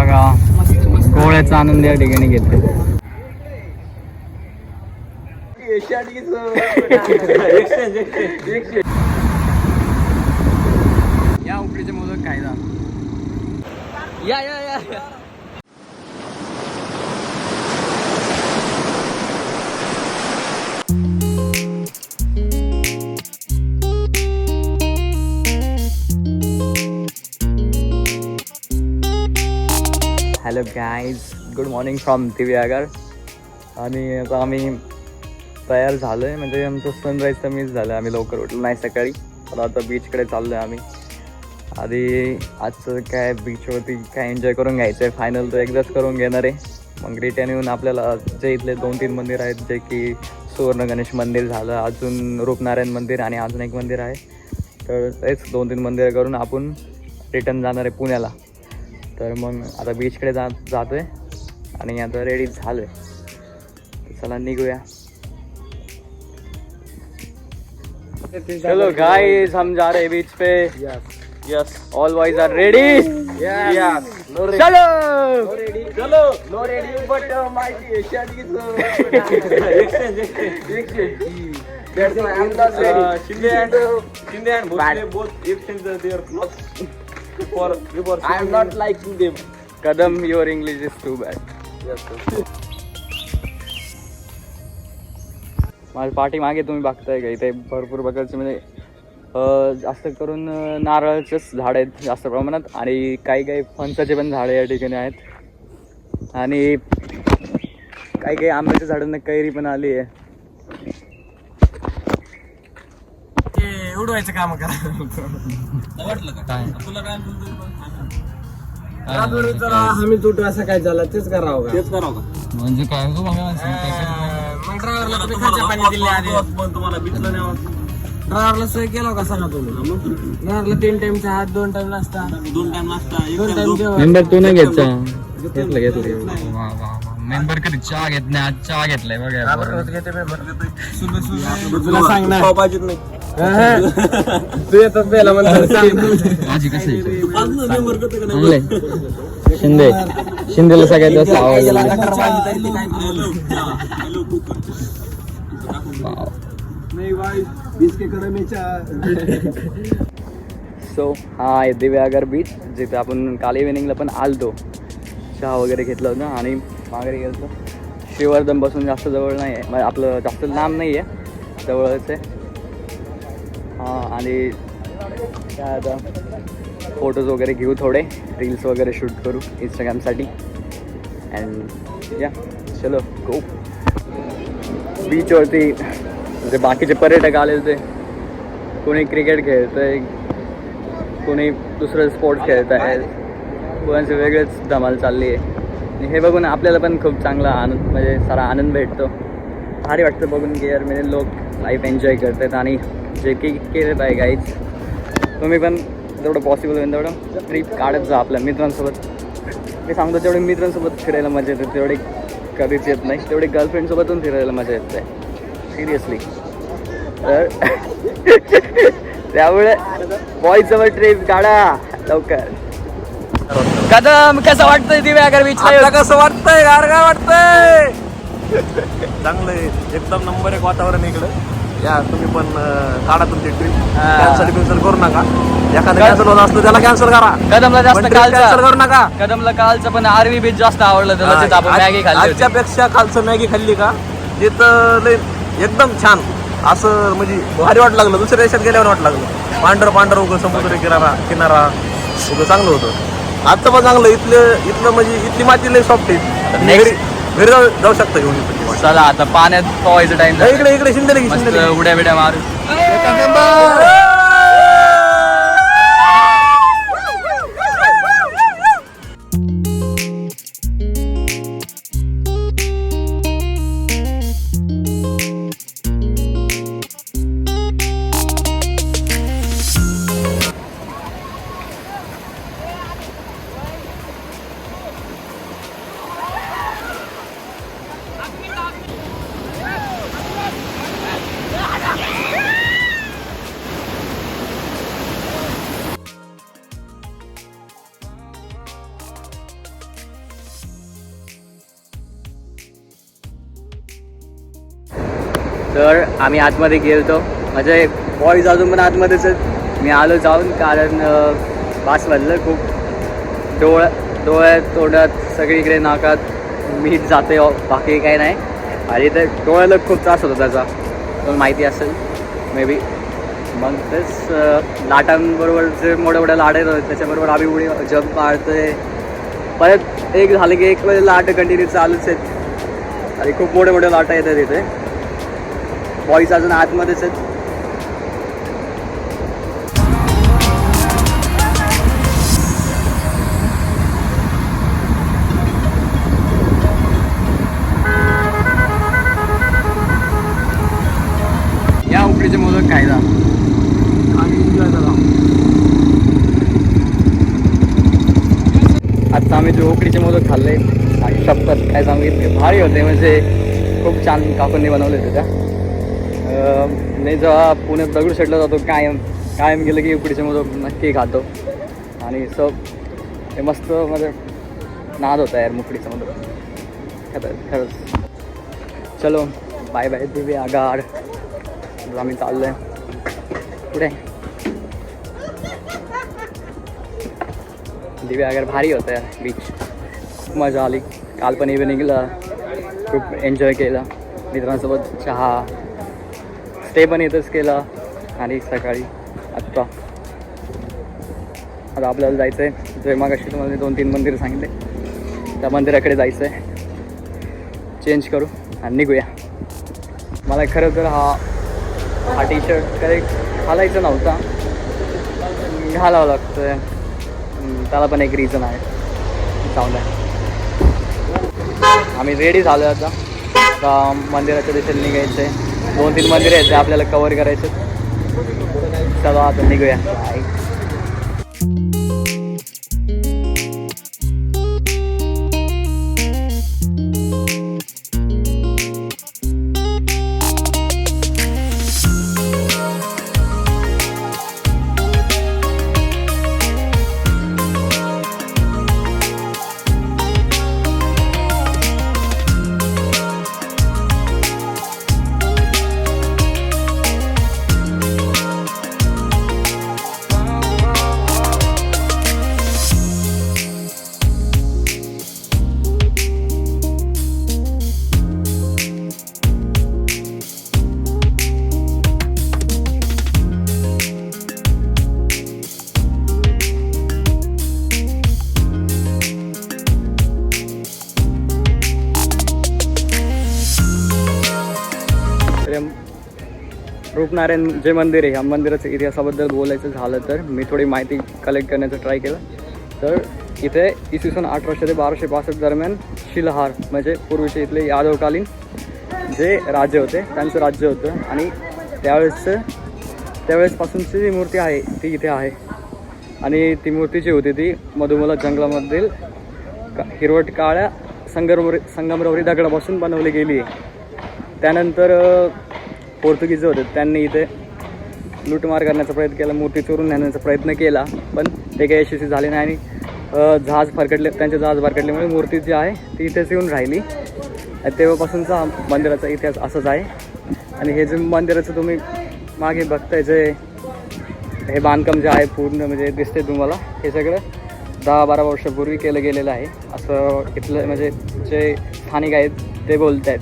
बघा गोळ्याचा आनंद या ठिकाणी घेते. या उकडीचे मोदक खायला या या या या. Hello guys, good morning from Diveagar. आणि आता आम्ही तयार झालो आहे, म्हणजे आमचं सनराईज तर मिस झालं. आम्ही लवकर उठलो नाही सकाळी, तर आता बीचकडे चाललो आहे आम्ही. आधी आजचं काय बीचवरती काय एन्जॉय करून घ्यायचं आहे, फायनल तर एकदाच करून घेणार आहे. मग रिटर्न येऊन आपल्याला जे इथले 2-3 मंदिर आहेत, जे की सुवर्ण गणेश मंदिर झालं, अजून रूपनारायण मंदिर आणि अजून एक मंदिर आहे, तर तेच 2-3 मंदिर करून आपण रिटर्न जाणार आहे पुण्याला. तर मग आता बीचकडे जातो आहे आणि आता रेडी झालो आहे, चला निघूया. चलो गाइस, हम जा रहे हैं बीच पे. Yes, all boys are ready. Yes, चलो चलो. No ready but my shirt is exchange. That's why I'm not ready. Shinde and Bhosle both exchange their clothes before. I am not liking them. Kadam, your English is too bad. Yes. माझ्या पाठीमागे तुम्ही बघताय का, इथे भरपूर प्रकारचे म्हणजे जास्त करून नारळाचेच झाड आहेत जास्त प्रमाणात, आणि काही काही फणसाचे पण झाडं या ठिकाणी आहेत, आणि काही काही आंब्याच्या झाडांना कैरी पण आली आहे. उडवायचं काम करा. आम्ही तुटू असं काय झालं तेच करावं का? म्हणजे काय मग ड्रायव्हरला तुम्ही खर्च पाणी दिले आधी, तुम्हाला बिचलं नाही. ड्रायव्हरला सोय केला का सांगा तुम्ही? ड्रायव्हरला 3 टाइम चहा, 2 टाइम नाश्ता, 2 टाइम जेवण. मेंबर तू नाही घ्यायचा? मेंबर कधी चहा घेत नाही, आज चहा घेतलाय बघा. तुला सांग ना पाहिजेत नाही. तू येतात पहिला माझी कसं चांगलंय. शिंदेला सगळ्यात जास्त आवडलं. सो हा आहे दिव्यागर बीच, जिथे आपण काल इव्हिनिंगला पण आलतो, चहा वगैरे घेतलं होतं आणि माघारी गेलो. श्रीवर्धन बसून जास्त जवळ नाही आहे, म्हणजे आपलं जास्त लांब नाही आहे, जवळच आहे. हां, आणि काय आता फोटोज वगैरे घेऊ, थोडे रील्स वगैरे शूट करू इंस्टाग्रामसाठी. अँड या चलो गो. बीचवरती जे बाकीचे पर्यटक आलेले ते कोणी क्रिकेट खेळत आहे, कोणी दुसरं स्पोर्ट्स खेळत आहे, कोणाचे वेगळेच धमाल चालली आहे. आणि हे बघून आपल्याला पण खूप चांगला आनंद, म्हणजे सारा आनंद भेटतो. भारी वाटतं बघून की यार म्हणजे लोक लाईफ एन्जॉय करतात. आणि जे की केलं आहे गाईज, तुम्ही पण जेवढं पॉसिबल होईल तेवढं ट्रिप काढत जा आपल्या मित्रांसोबत. मी सांगतो तेवढे मित्रांसोबत फिरायला मजा येते, तेवढे कधीच येत नाही. तेवढे गर्लफ्रेंडसोबतून फिरायला मजा येते सिरियसली. तर त्यामुळे बॉयजसोबत ट्रिप काढा लवकर. कदम, कसं वाटतंय दिव्यागर बीचला? कसं वाटतंय? गारगार वाटतंय. चांगलं आहे, एकदम नंबर 1 वातावरण इकडं. या तुम्ही पण काढा तुमची ट्रिप. कॅन्सल करू नका. एखादं कॅन्सल होत असतं त्याला कॅन्सल करा. कदमला जास्त कॅन्सल करू नका. कदमला कालचं पण आरवी बीच जास्त आवडलं त्याला, तिथं आपण मॅगी खाल्ली. आजच्यापेक्षा कालचं मॅगी खाल्ली का तिथं लय एकदम छान, असं म्हणजे भारी वाटलं लागलं. दुसऱ्या देशात गेल्यावर वाटलं लागलं. पांढर उगं समुद्र किनारा उगं चांगलं होतं. आजचं पण चांगलं. इथलं म्हणजे इथली माती लय सॉफ्ट आहे. घरी जाऊ शकता घेऊन. चला आता पाण्यात पोहायचं टाइम. इकडे शिंदे उड्या बिड्या मारू. तर आम्ही आतमध्ये गेलतो, म्हणजे बॉईज अजून पण आतमध्येच आहेत. मी आलो जाऊन, कारण वास वाजलं खूप. डोळ्यात तोंडात सगळीकडे नाकात मीठ जाते, बाकी काही नाही. आणि ते डोळ्याला खूप त्रास होतो त्याचा, तुम्हाला माहिती असेल मे बी. मग तेच लाटांबरोबर जे मोठ्या मोठ्या लाट येतात त्याच्याबरोबर आम्ही उडी जंप मारतोय. परत एक झालं की एक वेळेला लाट कंटिन्यू चालूच आहेत आणि खूप मोठ्या मोठ्या लाटा येतात तिथे. बॉईज अजून आतमध्येच आहेत. या उकडीचे मोदक खायला आणि एन्जॉय करा. आता आम्ही जे उकडीचे मोदक खाल्ले आणि शपथ काय सांगू, इतके भारी होते, म्हणजे खूप छान काकूंनी बनवले होते त्या. मी जेव्हा पुण्यात दगडूशेठला जातो कायम गेलं की उकडीचे मोदक नक्की खातो. आणि हे मस्त म्हणजे नाद होता यार उकडीचं मोदक खरंच. चलो बाय बाय दिव्या आगार. आम्ही चाललोय पुढे. दिव्या आगार भारी होतं यार बीच, खूप मजा आली. काल पण इव्हिनिंगला खूप एन्जॉय केला मित्रांसोबत. चहा स्टे पण इथंच केला. आणि सकाळी आता आपल्याला जायचं आहे, जे मागाशी तुम्हाला 2-3 मंदिरं सांगितले त्या मंदिराकडे जायचं आहे. चेंज करू आणि निघूया. मला खरं तर हा टी शर्ट कधी घालायचा नव्हता, घालावं लागतं. त्याला पण एक रिझन आहे. चांगलं आहे. आम्ही रेडी झालो आता मंदिराच्या दिशेने निघायचं आहे. 2-3 मंदिरं आहेत ते आपल्याला कवर करायचे. चला आता निघूया. रूपनारायण जे मंदिर आहे, ह्या मंदिराच्या इतिहासाबद्दल बोलायचं झालं तर मी थोडी माहिती कलेक्ट करण्याचा ट्राय केला. तर इथे इसवी सन 1800 ते 1265 दरम्यान शिलहार म्हणजे पूर्वीचे इथले यादवकालीन जे राजे होते त्यांचं राज्य होतं. आणि त्यावेळेसपासूनची जी मूर्ती आहे ती इथे आहे. आणि ती मूर्ती जी होती ती मधुमला जंगलामधील हिरवट काळ्या संगमरवरी दगडापासून बनवली गेली आहे. त्यानंतर पोर्तुगीज होते त्यांनी इथे लूटमार करण्याचा प्रयत्न केला, मूर्ती चोरून नेण्याचा प्रयत्न केला, पण ते काही यशस्वी झाले नाही. आणि त्यांचे जहाज भरकटल्यामुळे मूर्ती जी आहे ती इथेच येऊन राहिली. तेव्हापासूनचा मंदिराचा इतिहास असाच आहे. आणि हे जे मंदिराचं तुम्ही मागे बघताय जे हे बांधकाम जे आहे पूर्ण म्हणजे दिसते तुम्हाला, हे सगळं 10-12 वर्षापूर्वी केलं गेलेलं आहे असं इथलं म्हणजे जे स्थानिक आहेत ते बोलत आहेत.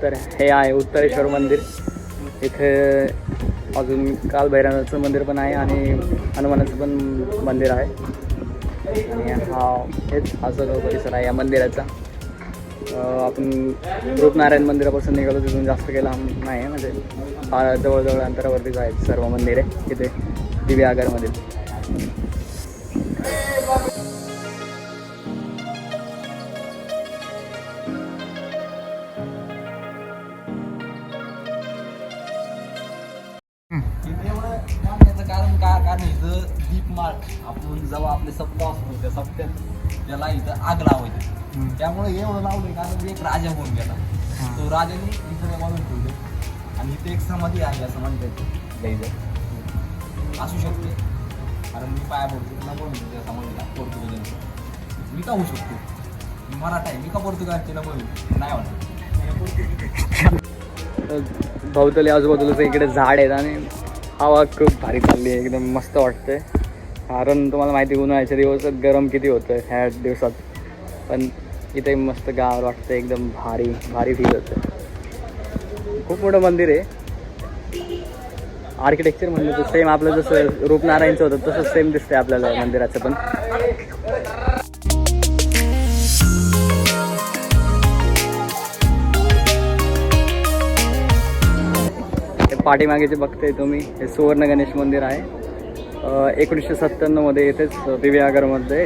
तर हे आहे उत्तरेश्वर मंदिर. इथे अजून कालभैरवाचं मंदिर पण आहे आणि हनुमानाचं पण मंदिर आहे. आणि हा सगळं परिसर आहे या मंदिराचा. आपण रूपनारायण मंदिरापासून निघालो, तिथून जास्त काही लांब नाही, म्हणजे फार जवळजवळ अंतरावरतीच आहेत सर्व मंदिरे इथे दिव्या आगारमध्ये. कारण कारण इथं दीपमाळ आपण जेव्हा आपले सप्ताह असतो त्या सप्त्यात त्याला इथं आग लावायची. त्यामुळे हे एवढं लावलं कारण एक राजा होऊन गेला. तो राजाने इथं बांधून ठेवले आणि इथे एक समाधी आहे असं म्हणतात. इथं असू शकते कारण मी पाया पडतो ना म्हणून त्या समाधीला पोर्तुगीजांचं. मी का होऊ शकतो, मी मराठा आहे, मी का पोर्तुगालचे ना म्हणून नाही होणार. भोवताली आजूबाजूला इकडे झाड आहेत आणि हवा खूप भारी चालली आहे, एकदम मस्त वाटतंय. कारण तुम्हाला माहिती उन्हाळ्याच्या दिवसात गरम किती होतं ह्या दिवसात, पण इथे मस्त गार वाटतं, एकदम भारी भारी फील होतं. खूप मोठं मंदिर आहे. आर्किटेक्चर म्हणलं तर सेम आपलं जसं रूपनारायणचं होतं तसं सेम दिसतंय आपल्याला मंदिराचं पण. पाठीमागे जे बघताय तुम्ही हे सुवर्ण गणेश मंदिर आहे. 1997 इथेच दिव्यागरमध्ये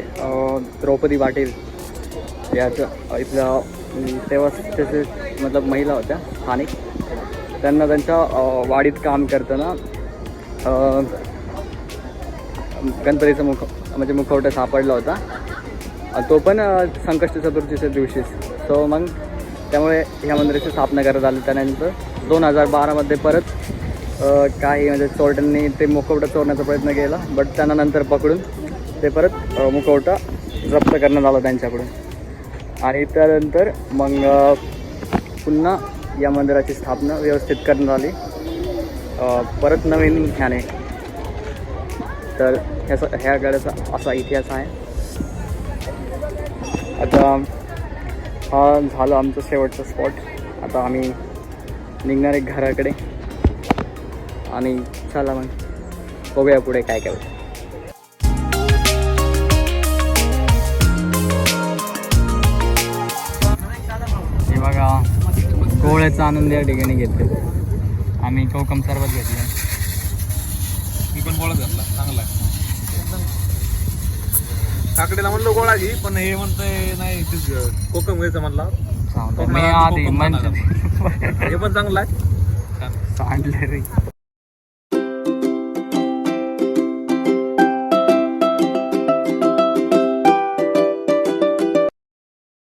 द्रौपदी पाटील याचं इथल्या तेव्हा त्याचे मतलब महिला होत्या स्थानिक, त्यांना त्यांच्या वाडीत काम करताना गणपतीचा म्हणजे मुखवटा सापडला होता. तो पण संकष्टी चतुर्थीच्या दिवशीच. सो मग त्यामुळे ह्या मंदिराची स्थापना करण्यात आली. त्यानंतर 2012मध्ये परत काही म्हणजे चोरट्यांनी ते मुखवटा चोरण्याचा प्रयत्न केला, बट त्यांना नंतर पकडून ते परत मुखवटा जप्त करण्यात आला त्यांच्याकडून. आणि त्यानंतर मग पुन्हा या मंदिराची स्थापना व्यवस्थित करण्यात आली परत नवीन ह्याने. तर ह्या गडाचा असा इतिहास आहे. आता हा झालं आमचं शेवटचं स्पॉट. आता आम्ही निघणार आहे घराकडे आणि चला मग बघूया पुढे काय काय होतं. हे बघा कोवळ्याचा आनंद या ठिकाणी घेतले. आम्ही कोकम सरबत घेतलं. मी पण गोळा घातला, चांगला आहे. काकडीला म्हणलं गोळा घे, पण हे म्हणतंय नाही कोकम घ्यायचं म्हणला. मी आधी हे पण चांगलं आहे. सांडलं रे.